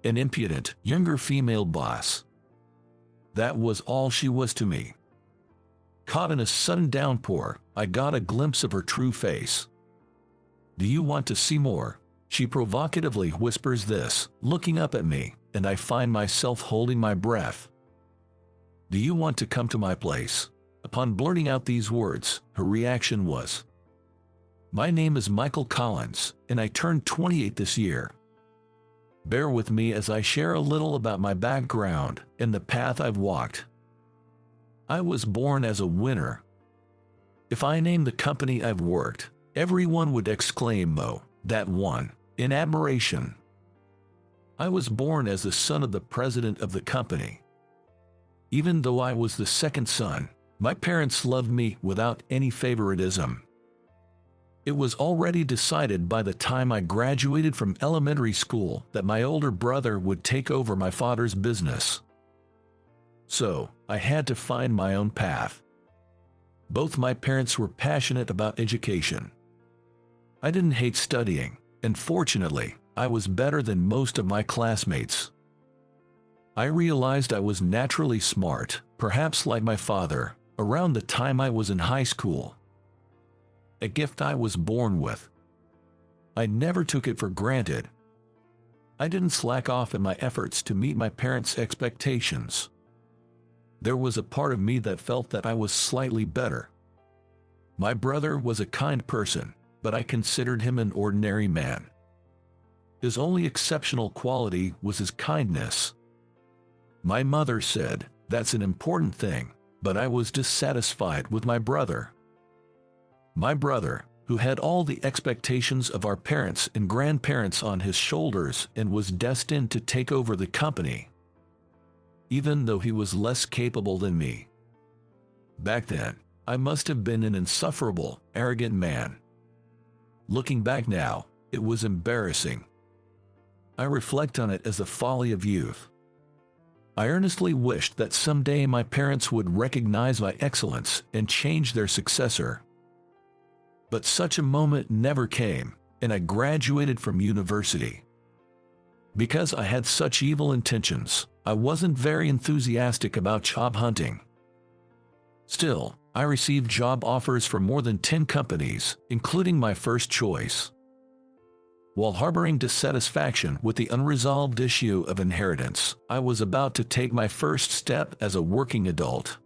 an impudent, younger female boss. That was all she was to me. Caught in a sudden downpour, I got a glimpse of her true face. "Do you want to see more?" She provocatively whispers this, looking up at me, and I find myself holding my breath. "Do you want to come to my place?" Upon blurting out these words, her reaction was, "My name is Michael Collins, and I turned 28 this year. Bear with me as I share a little about my background and the path I've walked. I was born as a winner. If I name the company I've worked, everyone would exclaim, 'Oh, that one,' in admiration. I was born as the son of the president of the company. Even though I was the second son, my parents loved me without any favoritism. It was already decided by the time I graduated from elementary school that my older brother would take over my father's business. So, I had to find my own path. Both my parents were passionate about education. I didn't hate studying, and fortunately, I was better than most of my classmates. I realized I was naturally smart, perhaps like my father, around the time I was in high school. A gift I was born with. I never took it for granted. I didn't slack off in my efforts to meet my parents' expectations. There was a part of me that felt that I was slightly better. My brother was a kind person, but I considered him an ordinary man. His only exceptional quality was his kindness. My mother said, "That's an important thing," but I was dissatisfied with my brother. My brother, who had all the expectations of our parents and grandparents on his shoulders and was destined to take over the company, even though he was less capable than me. Back then, I must have been an insufferable, arrogant man. Looking back now, it was embarrassing. I reflect on it as the folly of youth. I earnestly wished that someday my parents would recognize my excellence and change their successor. But such a moment never came, and I graduated from university. Because I had such evil intentions, I wasn't very enthusiastic about job hunting. Still, I received job offers from more than 10 companies, including my first choice. While harboring dissatisfaction with the unresolved issue of inheritance, I was about to take my first step as a working adult.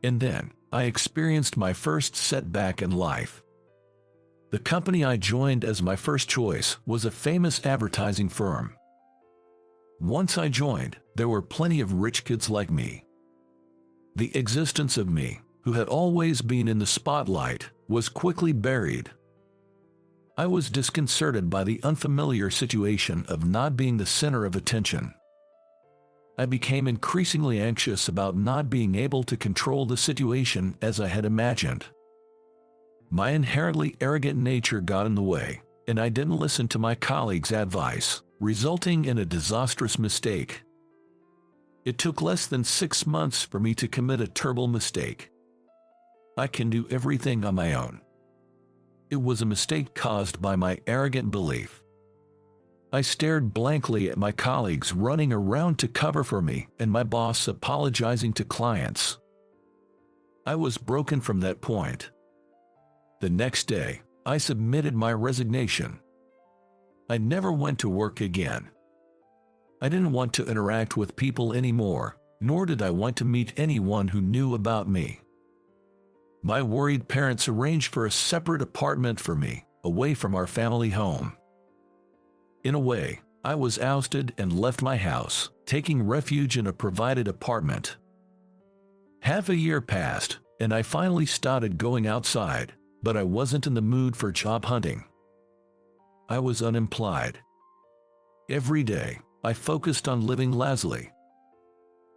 And then, I experienced my first setback in life. The company I joined as my first choice was a famous advertising firm. Once I joined, there were plenty of rich kids like me. The existence of me, who had always been in the spotlight, was quickly buried. I was disconcerted by the unfamiliar situation of not being the center of attention. I became increasingly anxious about not being able to control the situation as I had imagined. My inherently arrogant nature got in the way, and I didn't listen to my colleagues' advice, resulting in a disastrous mistake. It took less than 6 months for me to commit a terrible mistake. I can do everything on my own. It was a mistake caused by my arrogant belief. I stared blankly at my colleagues running around to cover for me and my boss apologizing to clients. I was broken from that point. The next day, I submitted my resignation. I never went to work again. I didn't want to interact with people anymore, nor did I want to meet anyone who knew about me. My worried parents arranged for a separate apartment for me, away from our family home. In a way, I was ousted and left my house, taking refuge in a provided apartment. Half a year passed, and I finally started going outside, but I wasn't in the mood for job hunting. I was unemployed. Every day, I focused on living lazily.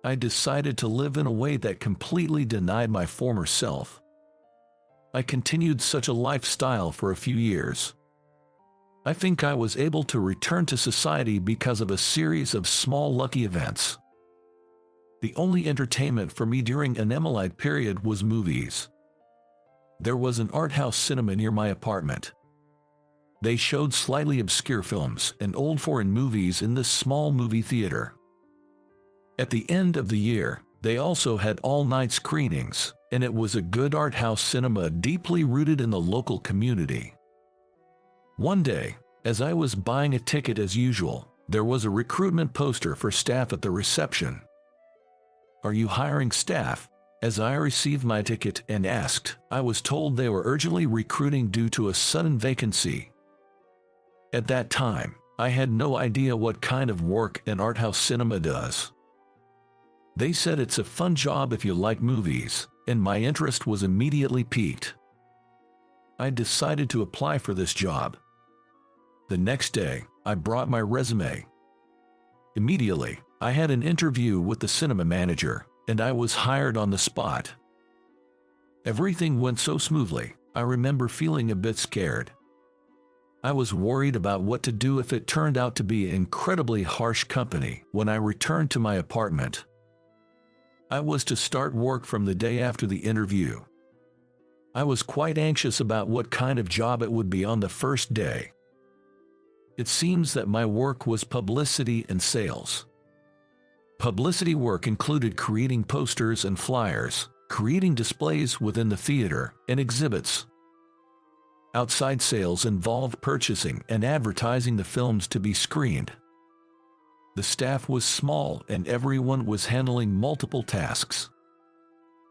I decided to live in a way that completely denied my former self. I continued such a lifestyle for a few years. I think I was able to return to society because of a series of small lucky events. The only entertainment for me during an Emilite period was movies. There was an art house cinema near my apartment. They showed slightly obscure films and old foreign movies in this small movie theater. At the end of the year, they also had all-night screenings, and it was a good art house cinema deeply rooted in the local community. One day, as I was buying a ticket as usual, there was a recruitment poster for staff at the reception. "Are you hiring staff?" As I received my ticket and asked, I was told they were urgently recruiting due to a sudden vacancy. At that time, I had no idea what kind of work an art house cinema does. They said it's a fun job if you like movies, and my interest was immediately piqued. I decided to apply for this job. The next day, I brought my resume. Immediately, I had an interview with the cinema manager, and I was hired on the spot. Everything went so smoothly, I remember feeling a bit scared. I was worried about what to do if it turned out to be an incredibly harsh company when I returned to my apartment. I was to start work from the day after the interview. I was quite anxious about what kind of job it would be on the first day. It seems that my work was publicity and sales. Publicity work included creating posters and flyers, creating displays within the theater, and exhibits. Outside sales involved purchasing and advertising the films to be screened. The staff was small and everyone was handling multiple tasks.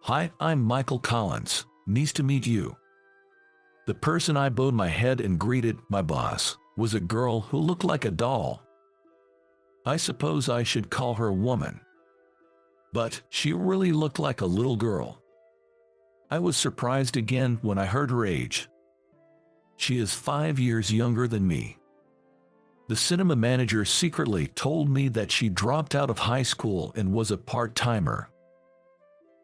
"Hi, I'm Michael Collins. Nice to meet you." The person I bowed my head and greeted, my boss, was a girl who looked like a doll. I suppose I should call her a woman. But she really looked like a little girl. I was surprised again when I heard her age. She is 5 years younger than me. The cinema manager secretly told me that she dropped out of high school and was a part-timer.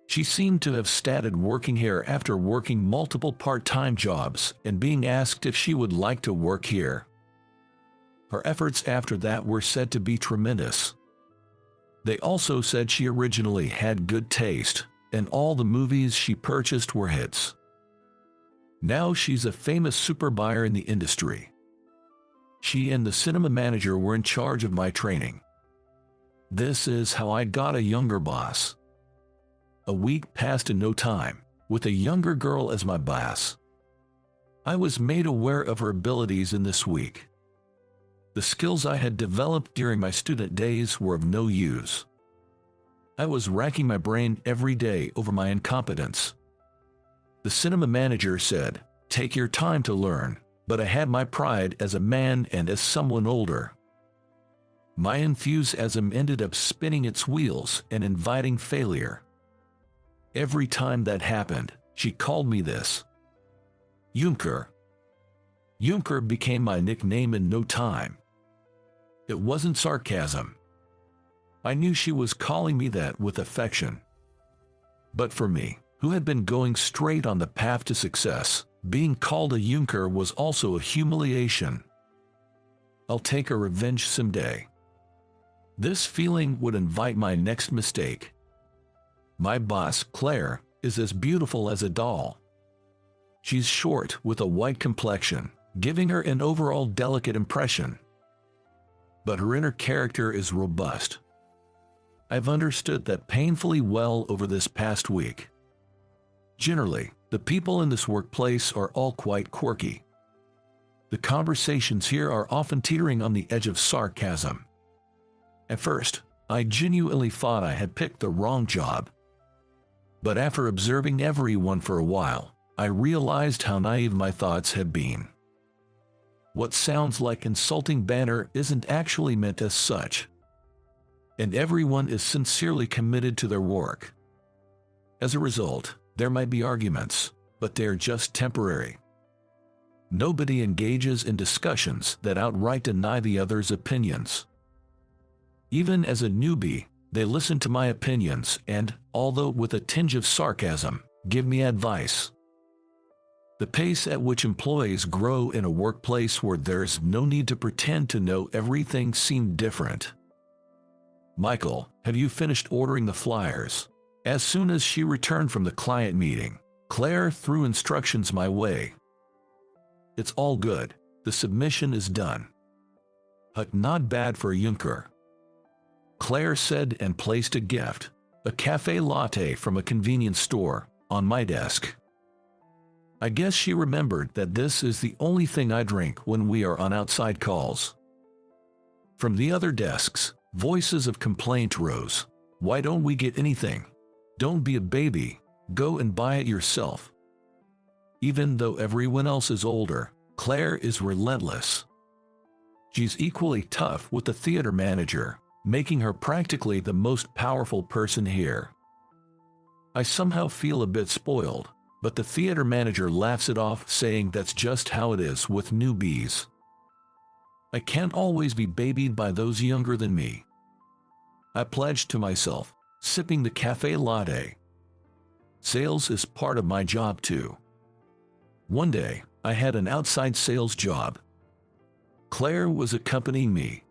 She seemed to have started working here after working multiple part-time jobs and being asked if she would like to work here. Her efforts after that were said to be tremendous. They also said she originally had good taste, and all the movies she purchased were hits. Now she's a famous super buyer in the industry. She and the cinema manager were in charge of my training. This is how I got a younger boss. A week passed in no time, with a younger girl as my boss. I was made aware of her abilities in this week. The skills I had developed during my student days were of no use. I was racking my brain every day over my incompetence. The cinema manager said, "Take your time to learn," but I had my pride as a man and as someone older. My enthusiasm ended up spinning its wheels and inviting failure. Every time that happened, she called me this. Junker. Junker became my nickname in no time. It wasn't sarcasm. I knew she was calling me that with affection. But for me, who had been going straight on the path to success, being called a Junker was also a humiliation. I'll take a revenge someday. This feeling would invite my next mistake. My boss, Claire, is as beautiful as a doll. She's short with a white complexion, giving her an overall delicate impression. But her inner character is robust. I've understood that painfully well over this past week. Generally, the people in this workplace are all quite quirky. The conversations here are often teetering on the edge of sarcasm. At first, I genuinely thought I had picked the wrong job. But after observing everyone for a while, I realized how naive my thoughts had been. What sounds like insulting banter isn't actually meant as such. And everyone is sincerely committed to their work. As a result, there might be arguments, but they're just temporary. Nobody engages in discussions that outright deny the other's opinions. Even as a newbie, they listen to my opinions and, although with a tinge of sarcasm, give me advice. The pace at which employees grow in a workplace where there's no need to pretend to know everything seemed different. Michael, have you finished ordering the flyers? As soon as she returned from the client meeting, Claire threw instructions my way. It's all good. the submission is done. Not bad for a Junker, Claire said and placed a gift, a cafe latte from a convenience store, on my desk. I guess she remembered that this is the only thing I drink when we are on outside calls. From the other desks, voices of complaint rose. Why don't we get anything? Don't be a baby, go and buy it yourself. Even though everyone else is older, Claire is relentless. She's equally tough with the theater manager, making her practically the most powerful person here. I somehow feel a bit spoiled, but the theater manager laughs it off, saying that's just how it is with newbies. I can't always be babied by those younger than me. I pledged to myself, sipping the cafe latte. Sales is part of my job too. One day, I had an outside sales job. Claire was accompanying me.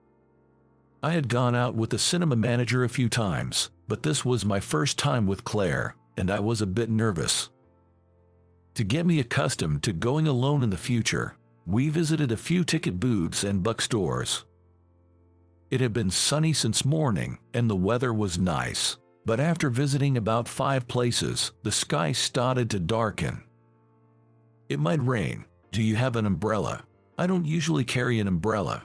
I had gone out with the cinema manager a few times, but this was my first time with Claire, and I was a bit nervous. To get me accustomed to going alone in the future, we visited a few ticket booths and bookstores. It had been sunny since morning, and the weather was nice, but after visiting about 5 places, the sky started to darken. It might rain. Do you have an umbrella? I don't usually carry an umbrella.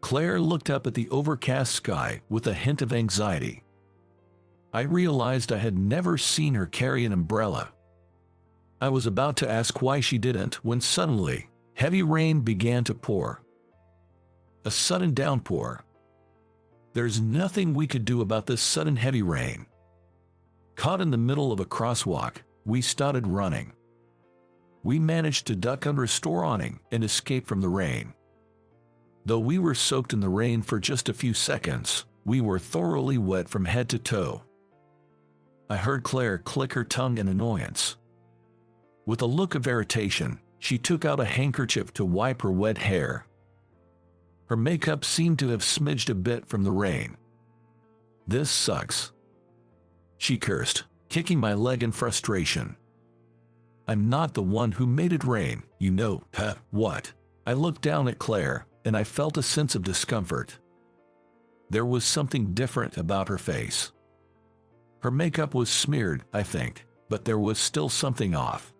Claire looked up at the overcast sky with a hint of anxiety. I realized I had never seen her carry an umbrella. I was about to ask why she didn't when suddenly, heavy rain began to pour. A sudden downpour. There's nothing we could do about this sudden heavy rain. Caught in the middle of a crosswalk, we started running. We managed to duck under a store awning and escape from the rain. Though we were soaked in the rain for just a few seconds, we were thoroughly wet from head to toe. I heard Claire click her tongue in annoyance. With a look of irritation, she took out a handkerchief to wipe her wet hair. Her makeup seemed to have smidged a bit from the rain. This sucks, she cursed, kicking my leg in frustration. I'm not the one who made it rain, you know. What? I looked down at Claire, and I felt a sense of discomfort. There was something different about her face. Her makeup was smeared, I think, but there was still something off.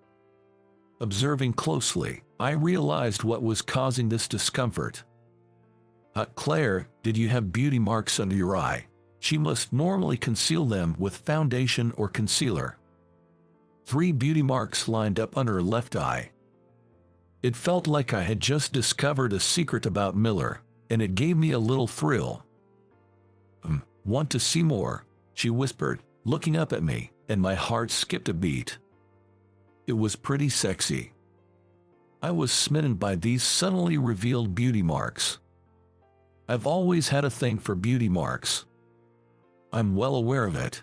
Observing closely, I realized what was causing this discomfort. Claire, did you have beauty marks under your eye? She must normally conceal them with foundation or concealer. 3 beauty marks lined up under her left eye. It felt like I had just discovered a secret about Miller, and it gave me a little thrill. Want to see more? She whispered, looking up at me, and my heart skipped a beat. It was pretty sexy. I was smitten by these suddenly revealed beauty marks. I've always had a thing for beauty marks. I'm well aware of it.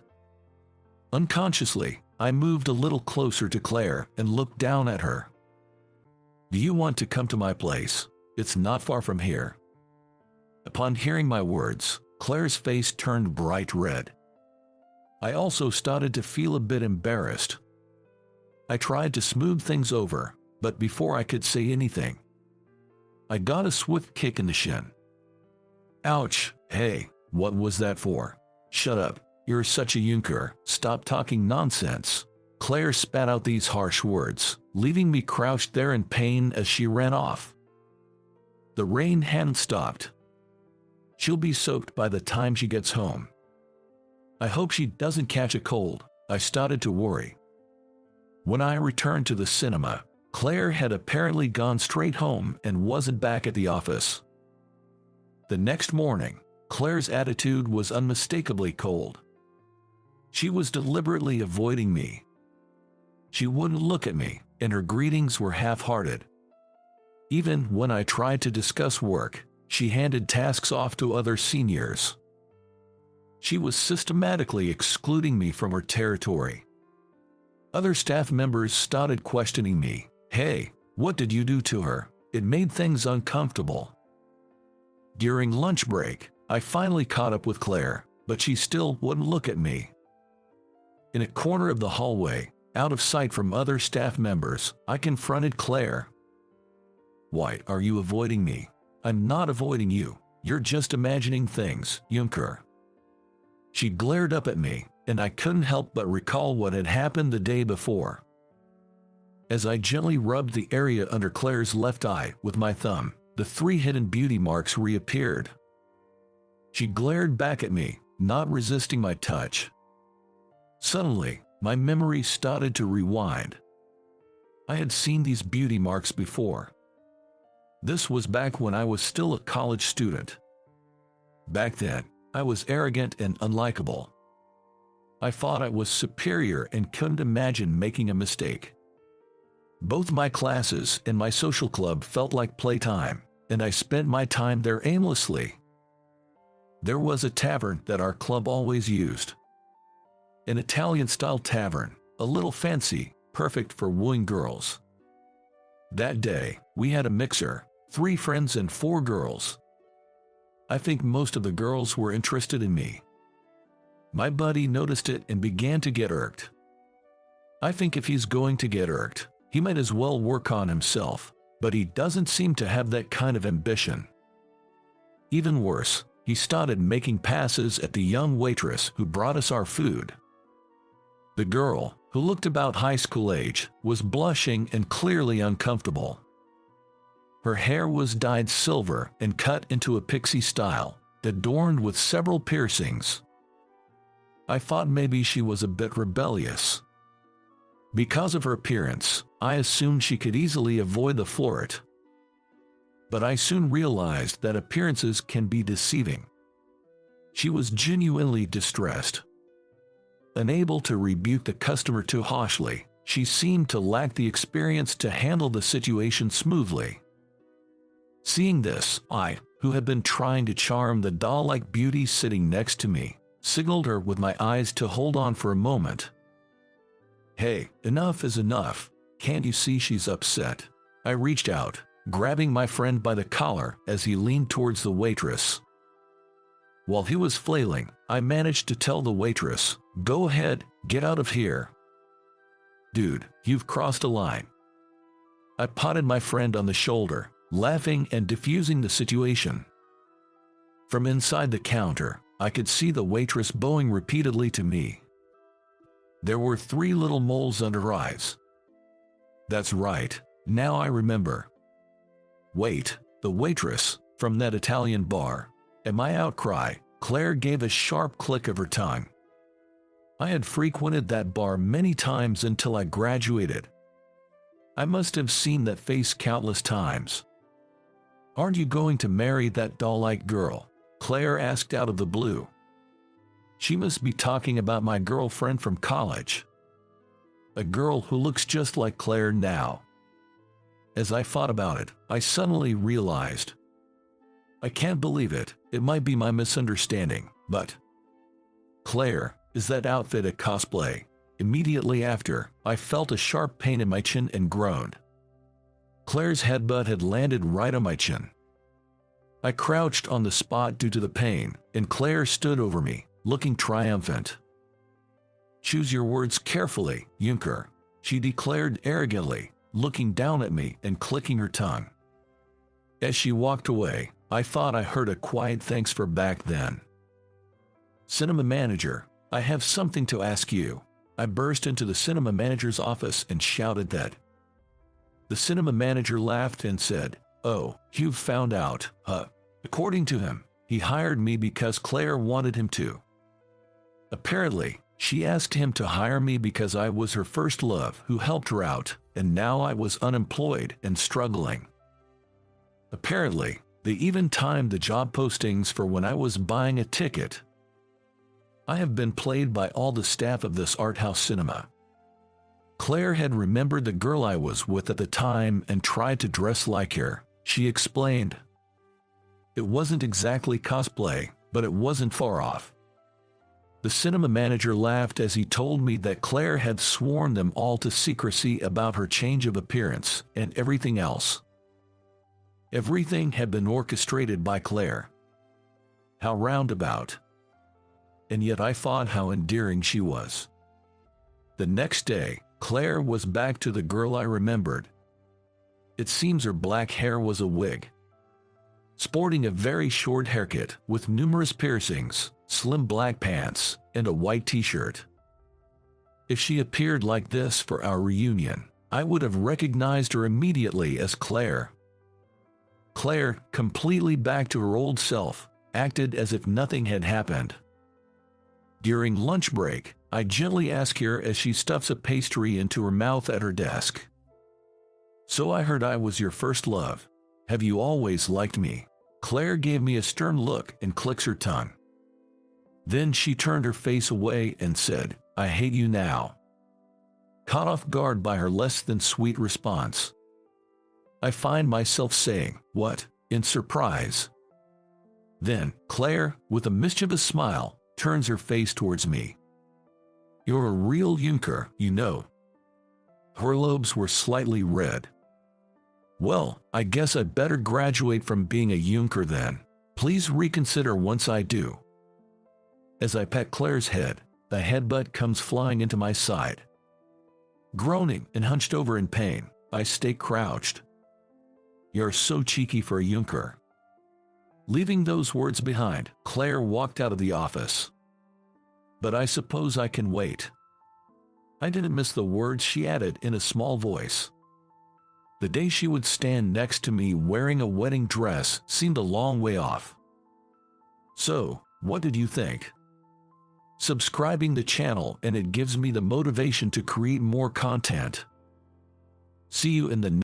Unconsciously, I moved a little closer to Claire and looked down at her. Do you want to come to my place? It's not far from here. Upon hearing my words, Claire's face turned bright red. I also started to feel a bit embarrassed. I tried to smooth things over, but before I could say anything, I got a swift kick in the shin. Ouch! Hey, what was that for? Shut up. You're such a Junker, stop talking nonsense. Claire spat out these harsh words, leaving me crouched there in pain as she ran off. The rain hadn't stopped. She'll be soaked by the time she gets home. I hope she doesn't catch a cold. I started to worry. When I returned to the cinema, Claire had apparently gone straight home and wasn't back at the office. The next morning, Claire's attitude was unmistakably cold. She was deliberately avoiding me. She wouldn't look at me, and her greetings were half-hearted. Even when I tried to discuss work, she handed tasks off to other seniors. She was systematically excluding me from her territory. Other staff members started questioning me. Hey, what did you do to her? It made things uncomfortable. During lunch break, I finally caught up with Claire, but she still wouldn't look at me. In a corner of the hallway, out of sight from other staff members, I confronted Claire. Why are you avoiding me? I'm not avoiding you. You're just imagining things, Junker. She glared up at me, and I couldn't help but recall what had happened the day before. As I gently rubbed the area under Claire's left eye with my thumb, the 3 hidden beauty marks reappeared. She glared back at me, not resisting my touch. Suddenly, my memory started to rewind. I had seen these beauty marks before. This was back when I was still a college student. Back then, I was arrogant and unlikable. I thought I was superior and couldn't imagine making a mistake. Both my classes and my social club felt like playtime, and I spent my time there aimlessly. There was a tavern that our club always used. An Italian-style tavern, a little fancy, perfect for wooing girls. That day, we had a mixer, 3 friends and 4 girls. I think most of the girls were interested in me. My buddy noticed it and began to get irked. I think if he's going to get irked, he might as well work on himself, but he doesn't seem to have that kind of ambition. Even worse, he started making passes at the young waitress who brought us our food. The girl, who looked about high school age, was blushing and clearly uncomfortable. Her hair was dyed silver and cut into a pixie style, adorned with several piercings. I thought maybe she was a bit rebellious. Because of her appearance, I assumed she could easily avoid the floret. But I soon realized that appearances can be deceiving. She was genuinely distressed. Unable to rebuke the customer too harshly, she seemed to lack the experience to handle the situation smoothly. Seeing this, I, who had been trying to charm the doll-like beauty sitting next to me, signaled her with my eyes to hold on for a moment. "Hey, enough is enough. Can't you see she's upset?" I reached out, grabbing my friend by the collar as he leaned towards the waitress. While he was flailing, I managed to tell the waitress, "Go ahead, get out of here." "Dude, you've crossed a line." I patted my friend on the shoulder, laughing and diffusing the situation. From inside the counter, I could see the waitress bowing repeatedly to me. There were 3 little moles under her eyes. That's right, now I remember. Wait, the waitress, from that Italian bar. At my outcry, Claire gave a sharp click of her tongue. I had frequented that bar many times until I graduated. I must have seen that face countless times. "Aren't you going to marry that doll-like girl?" Claire asked out of the blue. She must be talking about my girlfriend from college. A girl who looks just like Claire now. As I thought about it, I suddenly realized. I can't believe it, it might be my misunderstanding, but... Claire, is that outfit a cosplay? Immediately after, I felt a sharp pain in my chin and groaned. Claire's headbutt had landed right on my chin. I crouched on the spot due to the pain, and Claire stood over me, looking triumphant. "Choose your words carefully, Junker," she declared arrogantly, looking down at me and clicking her tongue. As she walked away, I thought I heard a quiet thanks for back then. "Cinema manager, I have something to ask you." I burst into the cinema manager's office and shouted that. The cinema manager laughed and said, "Oh, you've found out, huh?" According to him, he hired me because Claire wanted him to. Apparently, she asked him to hire me because I was her first love who helped her out, and now I was unemployed and struggling. Apparently, they even timed the job postings for when I was buying a ticket. I have been played by all the staff of this art house cinema. Claire had remembered the girl I was with at the time and tried to dress like her, she explained. It wasn't exactly cosplay, but it wasn't far off. The cinema manager laughed as he told me that Claire had sworn them all to secrecy about her change of appearance and everything else. Everything had been orchestrated by Claire. How roundabout. And yet I thought how endearing she was. The next day, Claire was back to the girl I remembered. It seems her black hair was a wig. Sporting a very short haircut with numerous piercings, slim black pants, and a white t-shirt. If she appeared like this for our reunion, I would have recognized her immediately as Claire. Claire, completely back to her old self, acted as if nothing had happened. During lunch break, I gently ask her as she stuffs a pastry into her mouth at her desk. "So I heard I was your first love. Have you always liked me?" Claire gave me a stern look and clicks her tongue. Then she turned her face away and said, "I hate you now." Caught off guard by her less than sweet response, I find myself saying, "What?" in surprise. Then, Claire, with a mischievous smile, turns her face towards me. "You're a real Junker, you know." Her lobes were slightly red. "Well, I guess I better graduate from being a Junker then. Please reconsider once I do." As I pet Claire's head, the headbutt comes flying into my side. Groaning and hunched over in pain, I stay crouched. "You're so cheeky for a Junker." Leaving those words behind, Claire walked out of the office. But I suppose I can wait. I didn't miss the words she added in a small voice. The day she would stand next to me wearing a wedding dress seemed a long way off. So, what did you think? Subscribing the channel and it gives me the motivation to create more content. See you in the